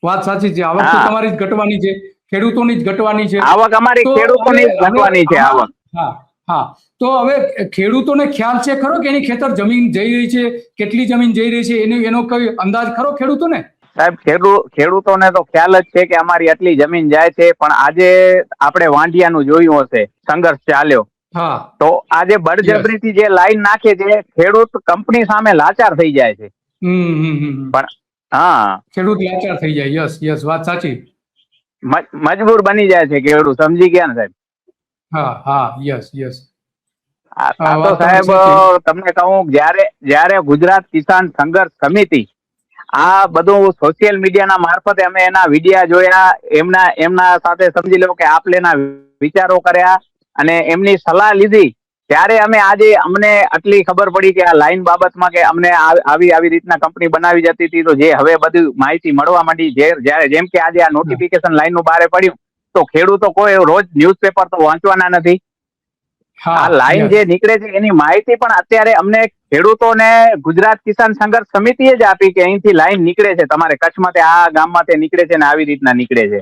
વાત સાચી છે. આવક તો હા, તમારી જ ઘટવાની છે, ખેડૂતોની જ ઘટવાની છે. આવક અમારી તો હવે ખેડૂતોની જ હવે ઘટવાની છે આમાં આવક. હા હા, તો હવે ખેડૂતોને ખ્યાલ છે ખરો કે એની ખેતર જમીન જઈ રહી છે, કેટલી જમીન જઈ રહી છે, એનો કઈ અંદાજ ખરો ખેડૂતોને? સાહેબ, ખેડૂતોને તો ખ્યાલ જ છે કે અમારી આટલી જમીન જાય છે, પણ આજે આપણે વાંઢિયાનું જોયું હશે, સંઘર્ષ ચાલ્યો. હા, તો આજે યસ. બળજબરીથી જે લાઈન નાખે છે, ખેડૂત કંપની સામે લાચાર થઈ જાય છે. પણ હા, ખેડૂત લાચાર થઈ જાય. યસ યસ, વાત સાચી. મજબૂર બની જાય છે ખેડૂત, સમજી ગયા ને સાહેબ? હા હા, યસ યસ. આ તો વાત તમારી સાહેબ સાચી. તમને કહું, જ્યારે ગુજરાત કિસાન સંઘર્ષ સમિતિ આ બધું સોશિયલ મીડિયાના મારફતે અમે એના વિડિયા જોયા, એમના સાથે સમજી લો કે આપલેના વિચારો કર્યા અને એમની સલાહ લીધી, ત્યારે અમને આટલી ખબર પડી કે આ લાઈન બાબતમાં કે અમને આવી રીતના કંપની બનાવી જતી હતી, તો જે હવે બધી માહિતી મળવા માંડી. જ્યારે જેમ કે આજે આ હા નોટિફિકેશન લાઈનનું બહાર પડ્યું, તો ખેડૂતો કોઈ રોજ ન્યૂઝપેપર તો વાંચવાના નથી. આ હા, લાઈન યસ. જે નીકળે છે એની માહિતી પણ અત્યારે અમને ખેડૂતોને ગુજરાત કિસાન સંઘર્ષ સમિતિએ જ આપી કે અહીંથી લાઈન નીકળે છે, તમારે કચ્છમાં આ ગામમાં નીકળે છે ને આવી રીતના નીકળે છે.